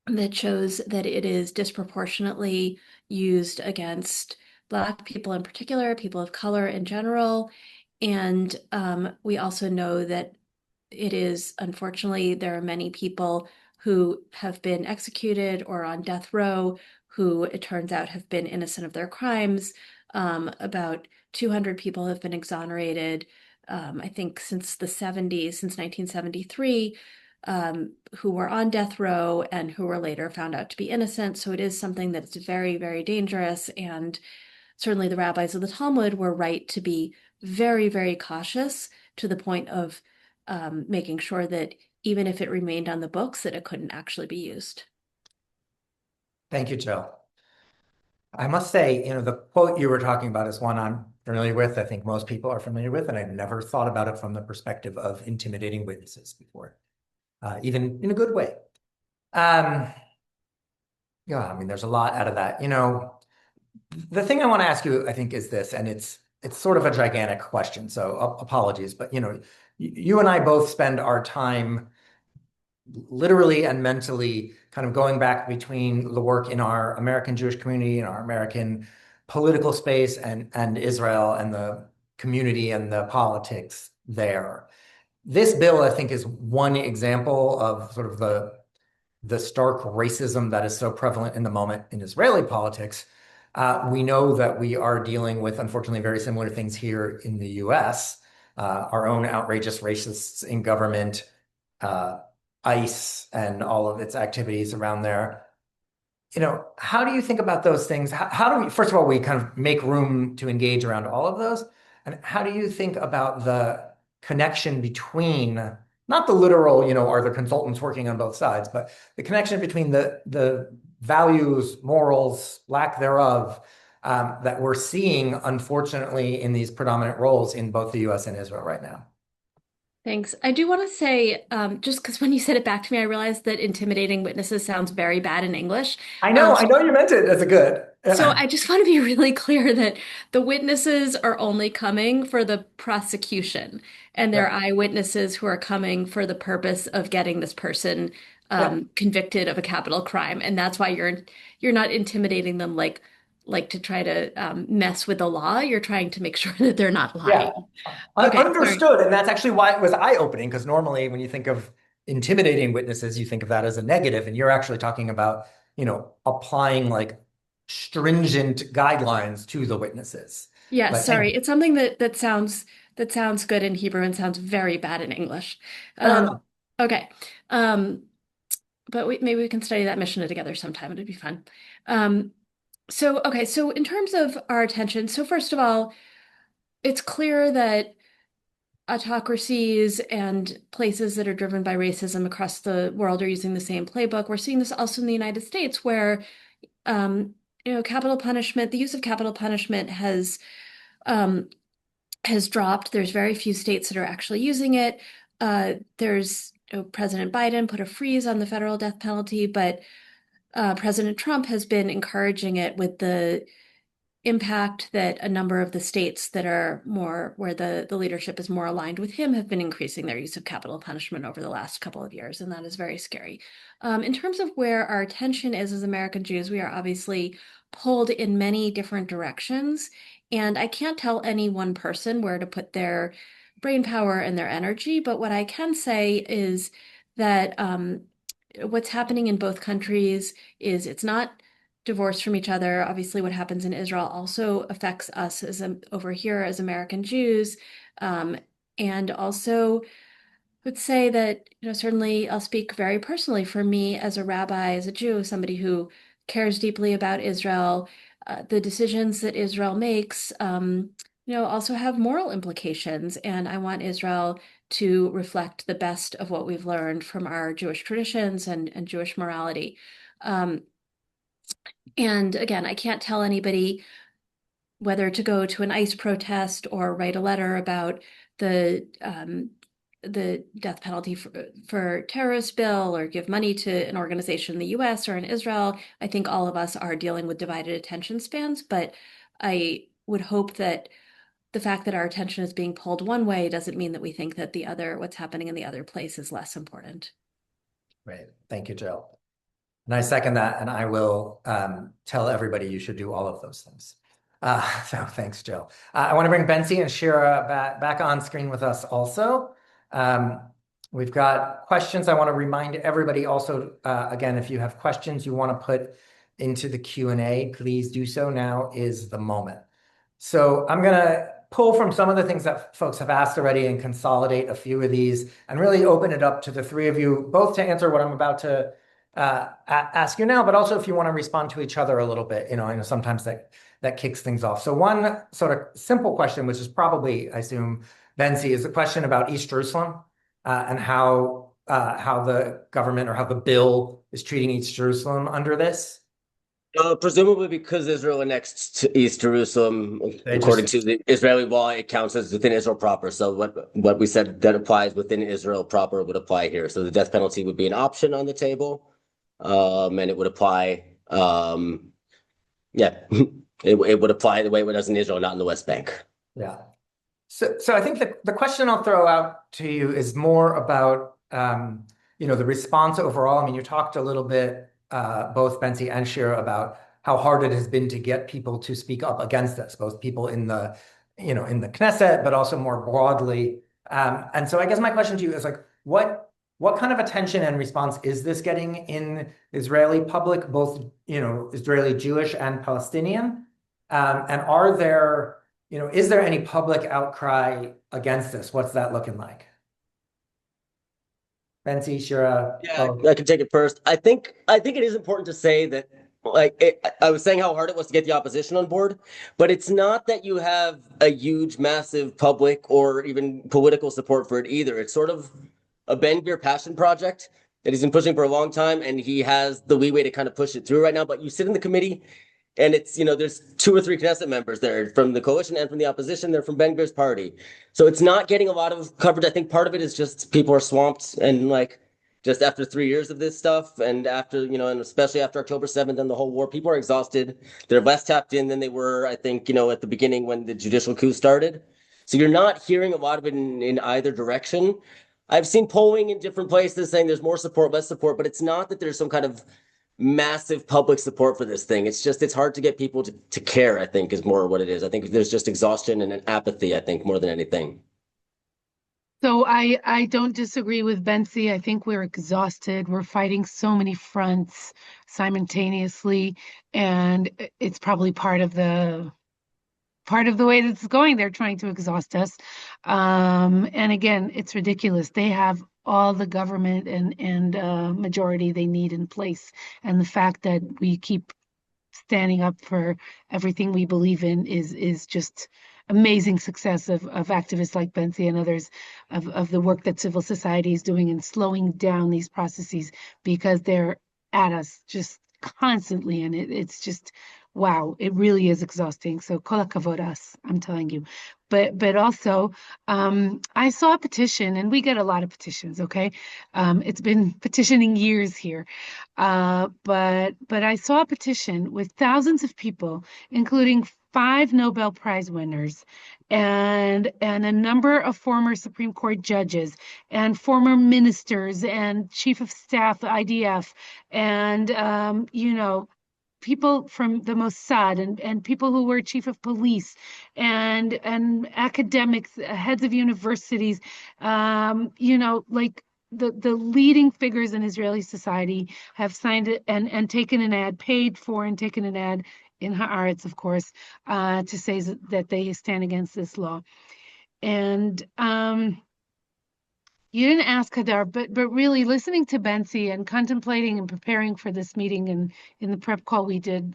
Speaker 4: that shows that it is disproportionately used against Black people in particular, people of color in general. And we also know that it is, unfortunately, there are many people who have been executed or on death row who, it turns out, have been innocent of their crimes. About 200 people have been exonerated, I think, since the 70s, since 1973. Who were on death row and who were later found out to be innocent. So it is something that's very, very dangerous. And certainly the rabbis of the Talmud were right to be very, very cautious to the point of making sure that even if it remained on the books, that it couldn't actually be used.
Speaker 1: Thank you, Jill. I must say, the quote you were talking about is one I'm familiar with. I think most people are familiar with, and I've never thought about it from the perspective of intimidating witnesses before. Even in a good way. Yeah, I mean, there's a lot out of that. The thing I want to ask you, I think, is this, and it's sort of a gigantic question, so apologies, but you and I both spend our time literally and mentally kind of going back between the work in our American Jewish community and our American political space and Israel and the community and the politics there. This bill, I think, is one example of sort of the stark racism that is so prevalent in the moment in Israeli politics. We know that we are dealing with, unfortunately, very similar things here in the US. Our own outrageous racists in government, ICE, and all of its activities around there. How do you think about those things? How do we, first of all, we kind of make room to engage around all of those? And how do you think about the connection between, not the literal, are the consultants working on both sides, but the connection between the values, morals, lack thereof, that we're seeing, unfortunately, in these predominant roles in both the US and Israel right now?
Speaker 4: Thanks. I do want to say, just because when you said it back to me, I realized that intimidating witnesses sounds very bad in English.
Speaker 1: I know you meant it as a good.
Speaker 4: So I just want to be really clear that the witnesses are only coming for the prosecution, and they're eyewitnesses who are coming for the purpose of getting this person convicted of a capital crime. And that's why you're not intimidating them like to try to mess with the law. You're trying to make sure that they're not lying.
Speaker 1: Okay, understood. Sorry. And that's actually why it was eye-opening, because normally when you think of intimidating witnesses, you think of that as a negative, and you're actually talking about applying like stringent guidelines to the witnesses.
Speaker 4: Yeah,
Speaker 1: But
Speaker 4: sorry. It's something that sounds good in Hebrew and sounds very bad in English.
Speaker 1: no, no.
Speaker 4: Okay. But maybe we can study that Mishnah together sometime. It'd be fun. So in terms of our attention, so first of all, it's clear that autocracies and places that are driven by racism across the world are using the same playbook. We're seeing this also in the United States, where capital punishment, the use of capital punishment has dropped. There's very few states that are actually using it. President Biden put a freeze on the federal death penalty, but President Trump has been encouraging it with the impact that a number of the states that are more where the leadership is more aligned with him have been increasing their use of capital punishment over the last couple of years, and that is very scary. In terms of where our attention is as American Jews, we are obviously pulled in many different directions, and I can't tell any one person where to put their brain power and their energy, but what I can say is that what's happening in both countries is it's not divorced from each other. Obviously, what happens in Israel also affects us over here as American Jews. And also would say that, certainly I'll speak very personally for me as a rabbi, as a Jew, somebody who cares deeply about Israel. The decisions that Israel makes, also have moral implications. And I want Israel to reflect the best of what we've learned from our Jewish traditions and Jewish morality. And again, I can't tell anybody whether to go to an ICE protest or write a letter about the death penalty for terrorist bill or give money to an organization in the US or in Israel. I think all of us are dealing with divided attention spans, but I would hope that the fact that our attention is being pulled one way doesn't mean that we think that what's happening in the other place is less important.
Speaker 1: Great. Thank you, Jill. And I second that, and I will tell everybody you should do all of those things. So thanks, Jill. I want to bring Bentzi and Shira back on screen with us also. We've got questions. I want to remind everybody also, again, if you have questions you want to put into the Q&A, please do so. Now is the moment. So I'm going to pull from some of the things that folks have asked already and consolidate a few of these and really open it up to the three of you, both to answer what I'm about to ask you now, but also if you want to respond to each other a little bit. I know sometimes that kicks things off. So one sort of simple question, which is probably, I assume, Bentzi, is a question about East Jerusalem and how the government or how the bill is treating East Jerusalem under this.
Speaker 2: Presumably because Israel annexed to East Jerusalem, according to the Israeli law, it counts as within Israel proper. So what we said that applies within Israel proper would apply here. So the death penalty would be an option on the table, and it would apply. It would apply the way it does in Israel, not in the West Bank.
Speaker 1: Yeah. So I think the question I'll throw out to you is more about the response overall. I mean, you talked a little bit, both Bentzi and Shira, about how hard it has been to get people to speak up against this, both people in the Knesset, but also more broadly. And so I guess my question to you is like, what kind of attention and response is this getting in Israeli public, both Israeli Jewish and Palestinian? And is there any public outcry against this? What's that looking like? Bentzi, Shira.
Speaker 2: Yeah, I can take it first. I think it is important to say that, I was saying how hard it was to get the opposition on board, but it's not that you have a huge, massive public or even political support for it either. It's sort of a Ben-Gvir passion project that he's been pushing for a long time, and he has the leeway to kind of push it through right now. But you sit in the committee, and it's, there's 2 or 3 Knesset members there from the coalition and from the opposition. They're from Ben-Gvir's party. So it's not getting a lot of coverage. I think part of it is just people are swamped and just after 3 years of this stuff and after, and especially after October 7th and the whole war, people are exhausted. They're less tapped in than they were, I think, at the beginning when the judicial coup started. So you're not hearing a lot of it in either direction. I've seen polling in different places saying there's more support, less support, but it's not that there's some kind of massive public support for this thing. It's hard to get people to care, I think, is more what it is. I think there's just exhaustion and an apathy, I think, more than anything.
Speaker 3: So I don't disagree with Bentzi. I think we're exhausted. We're fighting so many fronts simultaneously, and it's probably part of the way that it's going. They're trying to exhaust us. And again, it's ridiculous. They have all the government and majority they need in place. And the fact that we keep standing up for everything we believe in is just amazing success of activists like Bentzi and others of the work that civil society is doing in slowing down these processes because they're at us just constantly, and it's just wow, it really is exhausting. So kol hakavod us, I'm telling you. But also, I saw a petition, and we get a lot of petitions, okay? It's been petitioning years here. But I saw a petition with thousands of people, including 5 Nobel Prize winners and a number of former Supreme Court judges and former ministers and chief of staff, IDF, and people from the Mossad and people who were chief of police and academics, heads of universities, like the leading figures in Israeli society have signed it and taken an ad, paid for and taken an ad in Haaretz, of course, to say that they stand against this law. And you didn't ask Hadar, but really listening to Bentzi and contemplating and preparing for this meeting and in the prep call we did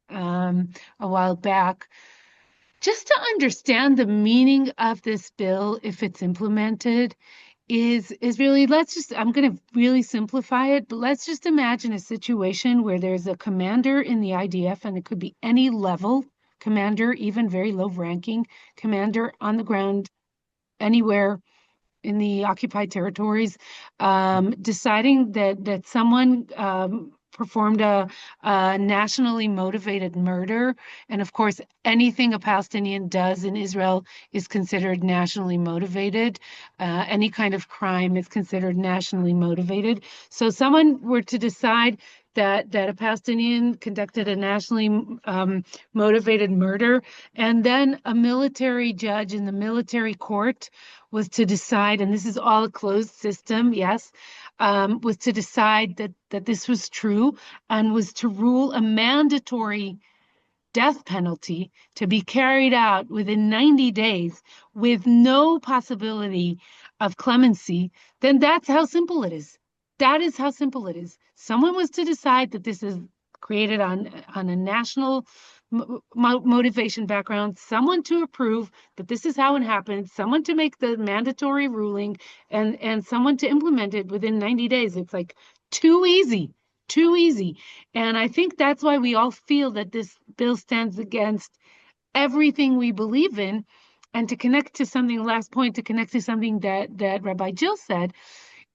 Speaker 3: a while back, just to understand the meaning of this bill if it's implemented is really, I'm going to really simplify it, but let's just imagine a situation where there's a commander in the IDF, and it could be any level commander, even very low ranking commander on the ground anywhere in the occupied territories, deciding that someone performed a nationally motivated murder. And of course, anything a Palestinian does in Israel is considered nationally motivated. Any kind of crime is considered nationally motivated. So someone were to decide that a Palestinian conducted a nationally motivated murder, and then a military judge in the military court was to decide, and this is all a closed system, yes, was to decide that this was true and was to rule a mandatory death penalty to be carried out within 90 days with no possibility of clemency, then that's how simple it is. That is how simple it is. Someone was to decide that this is created on a national motivation background, someone to approve that this is how it happened, someone to make the mandatory ruling, and someone to implement it within 90 days. It's like too easy, too easy. And I think that's why we all feel that this bill stands against everything we believe in. And to connect to something, last point, to connect to something that Rabbi Jill said,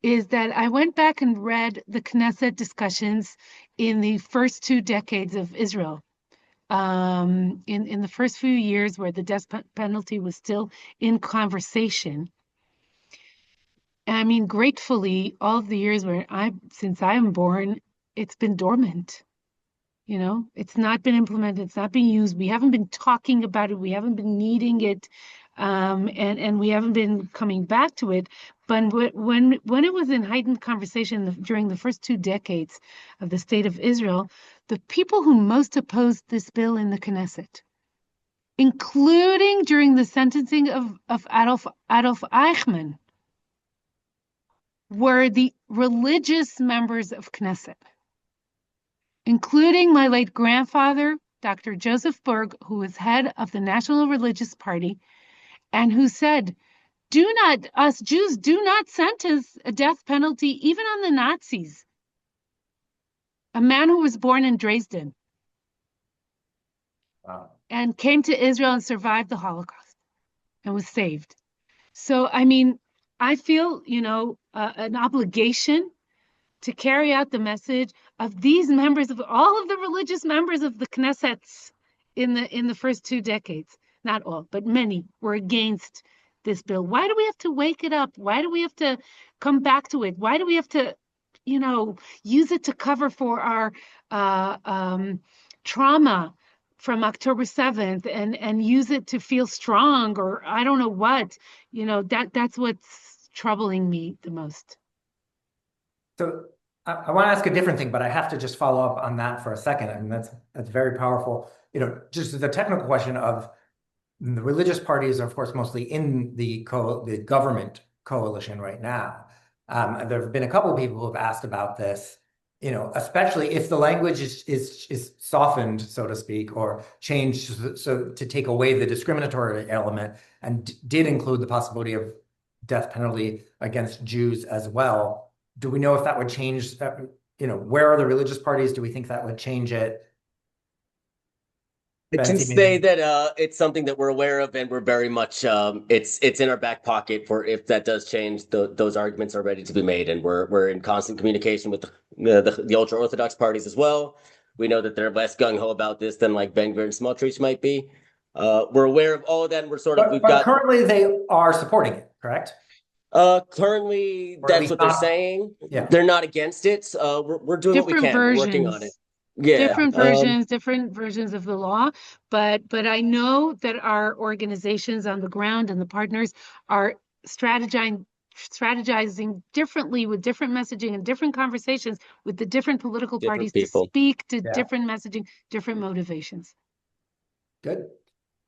Speaker 3: is that I went back and read the Knesset discussions in the first 2 decades of Israel. In the first few years where the death penalty was still in conversation. And I mean, gratefully, all of the years since I am born, it's been dormant. It's not been implemented, it's not being used. We haven't been talking about it, we haven't been needing it, and we haven't been coming back to it. But when it was in heightened conversation during the first 2 decades of the state of Israel, the people who most opposed this bill in the Knesset, including during the sentencing of Adolf Eichmann, were the religious members of Knesset, including my late grandfather, Dr. Joseph Berg, who was head of the National Religious Party, and who said, us Jews do not sentence a death penalty even on the Nazis. A man who was born in Dresden.
Speaker 1: Wow.
Speaker 3: And came to Israel and survived the Holocaust and was saved. So, I mean, I feel, an obligation to carry out the message of these members of all of the religious members of the Knessets in the first 2 decades. Not all, but many were against this bill. Why do we have to wake it up? Why do we have to come back to it? Why do we have to, use it to cover for our trauma from October 7th and use it to feel strong, or I don't know what, that's what's troubling me the most.
Speaker 1: So I want to ask a different thing, but I have to just follow up on that for a second. I mean, that's very powerful. Just the technical question of the religious parties are, of course, mostly in the government coalition right now. There have been a couple of people who have asked about this, especially if the language is softened, so to speak, or changed so to take away the discriminatory element and did include the possibility of death penalty against Jews as well. Do we know if that would change that? Where are the religious parties? Do we think that would change it?
Speaker 2: I can say that it's something that we're aware of, and we're very much it's in our back pocket for if that does change. Those arguments are ready to be made, and we're in constant communication with the ultra orthodox parties as well. We know that they're less gung ho about this than like Ben-Gvir and Smotrich might be. We're aware of all of that, and we're sort of
Speaker 1: but currently they are supporting it, correct?
Speaker 2: Currently, that's what they're saying.
Speaker 1: Yeah.
Speaker 2: They're not against it. We're doing what we can. We're working on it. Yeah.
Speaker 3: Different versions of the law, but I know that our organizations on the ground and the partners are strategizing differently with different messaging and different conversations with the different political parties to speak to different messaging, different motivations.
Speaker 1: Good.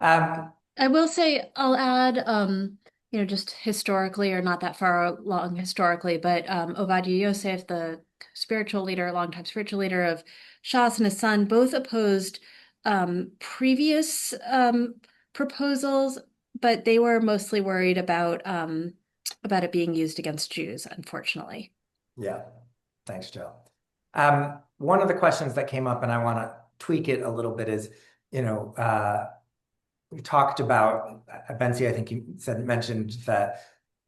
Speaker 4: I will say, I'll add, just historically, or not that far along historically, but Ovadia Yosef, the longtime spiritual leader of Shas, and his son both opposed previous proposals, but they were mostly worried about it being used against Jews, unfortunately.
Speaker 1: Yeah. Thanks, Jill. One of the questions that came up, and I want to tweak it a little bit, is, we talked about, Bentzi, I think you mentioned that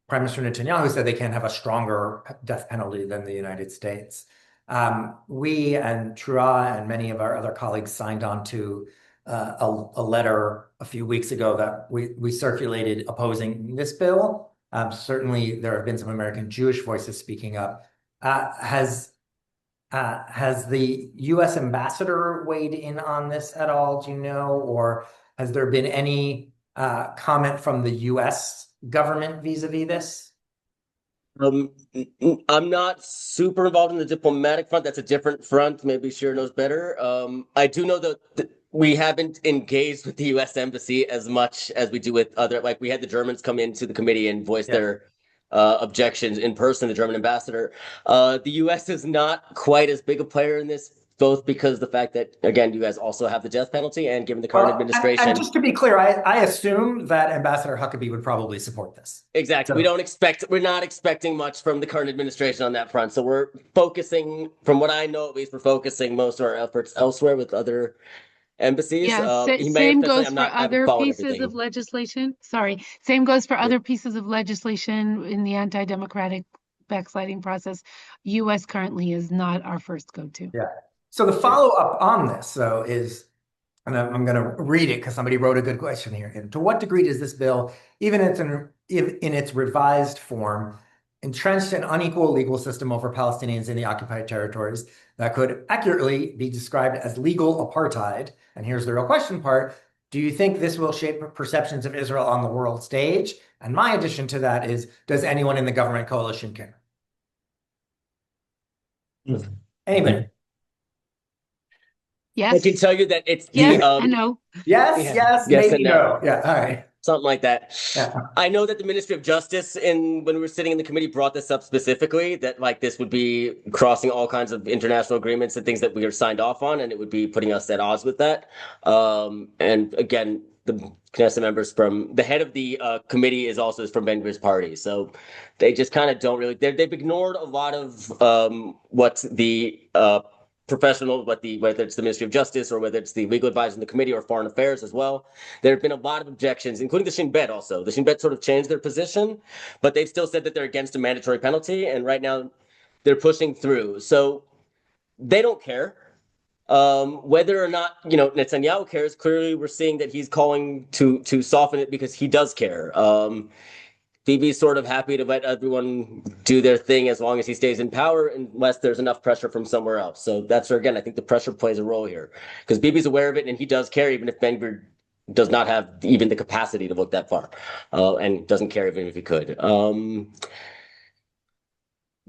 Speaker 1: Prime Minister Netanyahu said they can't have a stronger death penalty than the United States. We and Shira and many of our other colleagues signed on to a letter a few weeks ago that we circulated opposing this bill. Certainly, there have been some American Jewish voices speaking up. Has the U.S. ambassador weighed in on this at all? Do you know, or has there been any comment from the U.S. government vis-a-vis this?
Speaker 2: I'm not super involved in the diplomatic front. That's a different front. Maybe Shira knows better. I do know that we haven't engaged with the U.S. Embassy as much as we do with other, like we had the Germans come into the committee and voice their objections in person, the German ambassador. The U.S. is not quite as big a player in this, both because of the fact that, again, you guys also have the death penalty, and given the current administration.
Speaker 1: And just to be clear, I assume that Ambassador Huckabee would probably support this.
Speaker 2: Exactly. So, we're not expecting much from the current administration on that front. So we're focusing, from what I know at least, we're focusing most of our efforts elsewhere with other embassies.
Speaker 3: Yeah, same goes for other pieces of legislation. Sorry, same goes for other pieces of legislation in the anti-democratic backsliding process. U.S. currently is not our first go-to.
Speaker 1: Yeah. So the follow-up on this, though, is, and I'm going to read it because somebody wrote a good question here. And to what degree does this bill, even in its revised form, entrench an unequal legal system over Palestinians in the occupied territories that could accurately be described as legal apartheid? And here's the real question part. Do you think this will shape perceptions of Israel on the world stage? And my addition to that is, does anyone in the government coalition care? Anybody?
Speaker 3: Yes.
Speaker 2: I can tell you that it's
Speaker 3: I know.
Speaker 1: Yes, maybe no. Yeah, all right.
Speaker 2: Something like that.
Speaker 1: Yeah.
Speaker 2: I know that the Ministry of Justice, when we were sitting in the committee, brought this up specifically, that like this would be crossing all kinds of international agreements and things that we are signed off on, and it would be putting us at odds with that. And again, the Knesset members from the head of the committee is also from Ben-Gvir's party, so they just kind of don't really. They've ignored a lot of what the professional, whether it's the Ministry of Justice or whether it's the legal advisor in the committee or foreign affairs as well. There have been a lot of objections, including the Shin Bet also. The Shin Bet sort of changed their position, but they've still said that they're against a mandatory penalty, and right now they're pushing through. So they don't care. Whether or not, Netanyahu cares, clearly we're seeing that he's calling to soften it because he does care. Bibi's sort of happy to let everyone do their thing as long as he stays in power, unless there's enough pressure from somewhere else. So that's where, again, I think the pressure plays a role here, because Bibi's aware of it and he does care, even if Ben-Gvir does not have even the capacity to look that far, and doesn't care even if he could.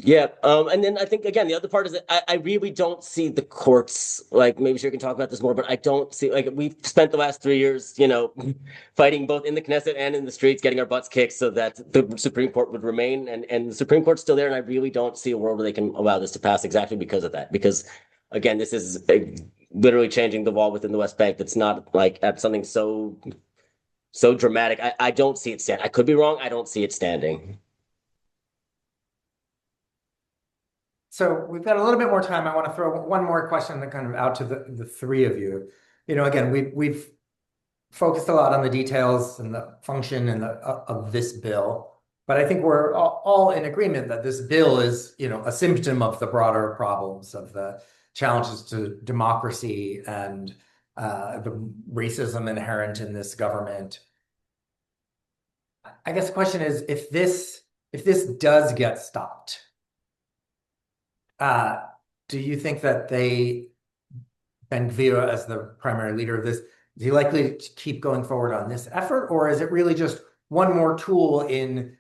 Speaker 2: Yeah, and then I think, again, the other part is that I really don't see the courts, like, maybe Shira can talk about this more, but I don't see, like, we've spent the last 3 years, fighting both in the Knesset and in the streets, getting our butts kicked so that the Supreme Court would remain, and the Supreme Court's still there, and I really don't see a world where they can allow this to pass exactly because of that. Because, again, this is literally changing the wall within the West Bank. That's not, like, at something so dramatic. I don't see it stand. I could be wrong. I don't see it standing.
Speaker 1: So we've got a little bit more time. I want to throw one more question kind of out to the three of you. Again, we've focused a lot on the details and the function of this bill, but I think we're all in agreement that this bill is, a symptom of the broader problems of the challenges to democracy and the racism inherent in this government. I guess the question is, if this does get stopped, do you think that Ben-Gvir, as the primary leader of this, is he likely to keep going forward on this effort, or is it really just one more tool in,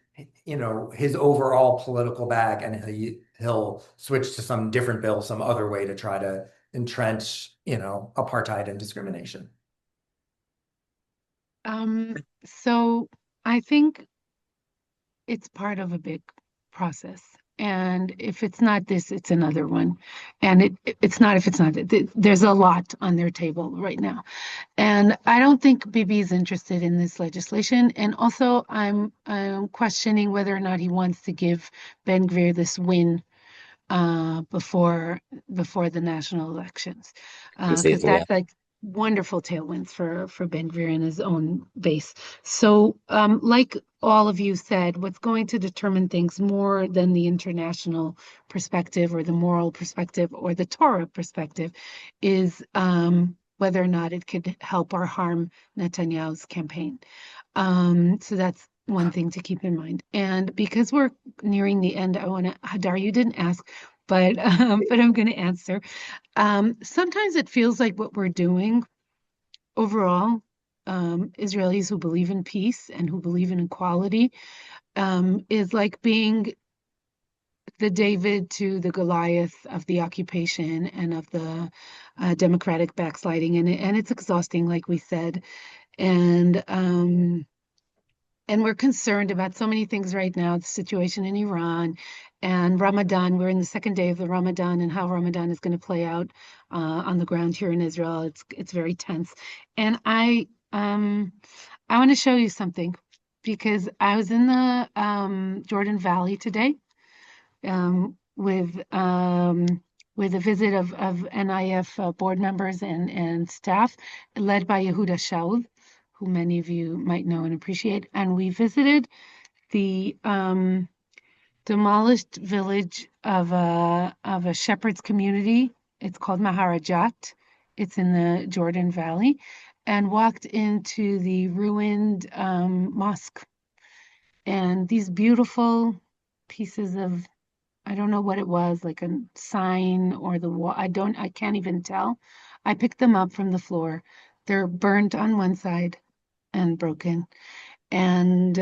Speaker 1: his overall political bag, and he'll switch to some different bill, some other way to try to entrench, apartheid and discrimination?
Speaker 3: So I think it's part of a big process. And if it's not this, it's another one. And it's not if it's not. There's a lot on their table right now. And I don't think Bibi is interested in this legislation. And also, I'm questioning whether or not he wants to give Ben-Gvir this win before the national elections. Because that's like wonderful tailwinds for Ben-Gvir and his own base. So like all of you said, what's going to determine things more than the international perspective or the moral perspective or the Torah perspective is whether or not it could help or harm Netanyahu's campaign. So that's one thing to keep in mind. And because we're nearing the end, I want to, Hadar, you didn't ask, but I'm going to answer. Sometimes it feels like what we're doing overall, Israelis who believe in peace and who believe in equality, is like being the David to the Goliath of the occupation and of the democratic backsliding, and it's exhausting, like we said, and we're concerned about so many things right now, the situation in Iran and Ramadan. We're in the second day of the Ramadan, and how Ramadan is going to play out on the ground here in Israel. It's very tense. And I want to show you something, because I was in the Jordan Valley today with a visit of NIF board members and staff led by Yehuda Shaul, who many of you might know and appreciate. And we visited the demolished village of a shepherd's community. It's called Maharajat. It's in the Jordan Valley, and walked into the ruined mosque. And these beautiful pieces of, I don't know what it was, like a sign or the wall. I can't even tell. I picked them up from the floor. They're burnt on one side and broken. And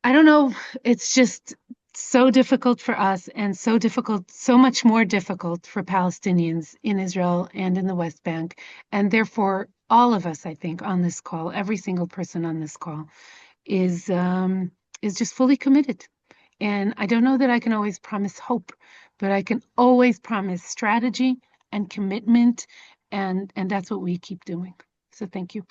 Speaker 3: I don't know, it's just so difficult for us, and so much more difficult for Palestinians in Israel and in the West Bank. And therefore, all of us, I think, on this call, every single person on this call is just fully committed. And I don't know that I can always promise hope, but I can always promise strategy and commitment, and that's what we keep doing. So thank you.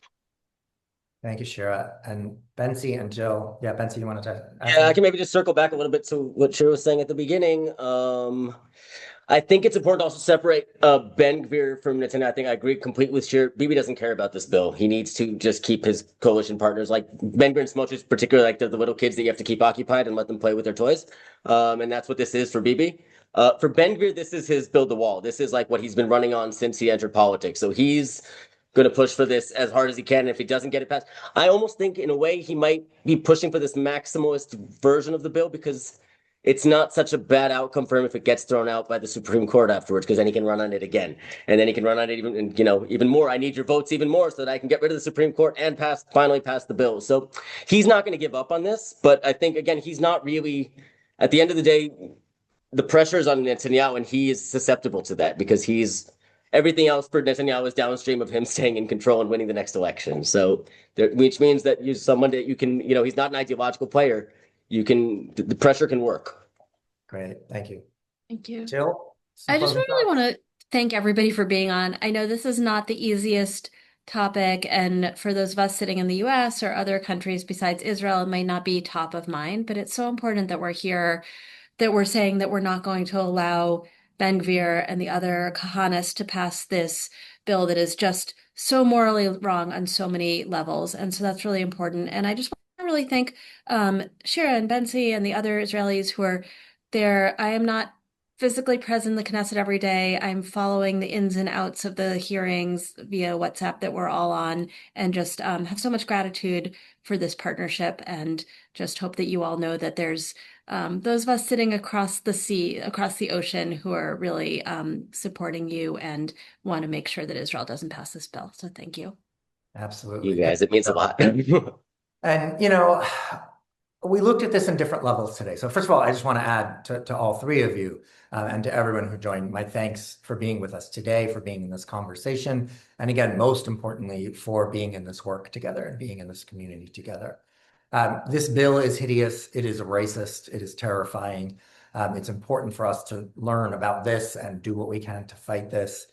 Speaker 1: Thank you, Shira. And Bentzi and Jill. Yeah, Bentzi, you wanted to ask
Speaker 2: I can maybe just circle back a little bit to what Shira was saying at the beginning. I think it's important to also separate Ben-Gvir from Netanyahu. I think I agree completely with Shira. Bibi doesn't care about this bill. He needs to just keep his coalition partners, like Ben-Gvir and Smotrich, particularly like the little kids that you have to keep occupied and let them play with their toys. And that's what this is for Bibi. For Ben-Gvir, this is his build the wall. This is like what he's been running on since he entered politics. So he's going to push for this as hard as he can. And if he doesn't get it passed, I almost think in a way he might be pushing for this maximalist version of the bill because it's not such a bad outcome for him if it gets thrown out by the Supreme Court afterwards, because then he can run on it again. And then he can run on it even more. I need your votes even more so that I can get rid of the Supreme Court and finally pass the bill. So he's not going to give up on this. But I think, again, he's not really, at the end of the day, the pressure is on Netanyahu, and he is susceptible to that because everything else for Netanyahu is downstream of him staying in control and winning the next election. So, which means that you're someone that you can, he's not an ideological player. The pressure can work.
Speaker 1: Great. Thank you.
Speaker 4: Thank you.
Speaker 1: Jill?
Speaker 4: I just really want to thank everybody for being on. I know this is not the easiest topic, and for those of us sitting in the US or other countries besides Israel, it might not be top of mind, but it's so important that we're here, that we're saying that we're not going to allow Ben-Gvir and the other Kahanas to pass this bill that is just so morally wrong on so many levels. And so that's really important. And I just want to really thank Shira and Bentzi and the other Israelis who are there. I am not physically present in the Knesset every day. I'm following the ins and outs of the hearings via WhatsApp that we're all on, and just have so much gratitude for this partnership, and just hope that you all know that there's those of us sitting across the ocean, who are really supporting you and want to make sure that Israel doesn't pass this bill. So thank you.
Speaker 1: Absolutely.
Speaker 2: You guys, it means a lot.
Speaker 1: And, we looked at this in different levels today. So first of all, I just want to add to all three of you and to everyone who joined, my thanks for being with us today, for being in this conversation. And again, most importantly, for being in this work together and being in this community together. This bill is hideous. It is racist. It is terrifying. It's important for us to learn about this and do what we can to fight this.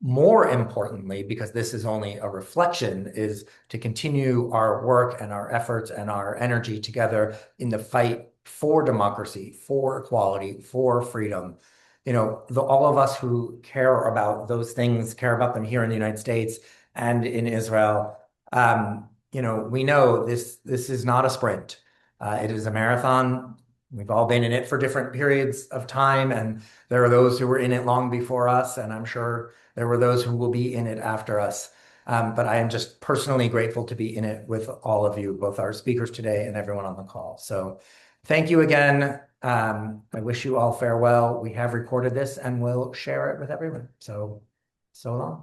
Speaker 1: More importantly, because this is only a reflection, is to continue our work and our efforts and our energy together in the fight for democracy, for equality, for freedom. All of us who care about those things, care about them here in the United States and in Israel. We know this is not a sprint. It is a marathon. We've all been in it for different periods of time, and there are those who were in it long before us, and I'm sure there were those who will be in it after us. But I am just personally grateful to be in it with all of you, both our speakers today and everyone on the call. So thank you again. I wish you all farewell. We have recorded this and we'll share it with everyone. So long.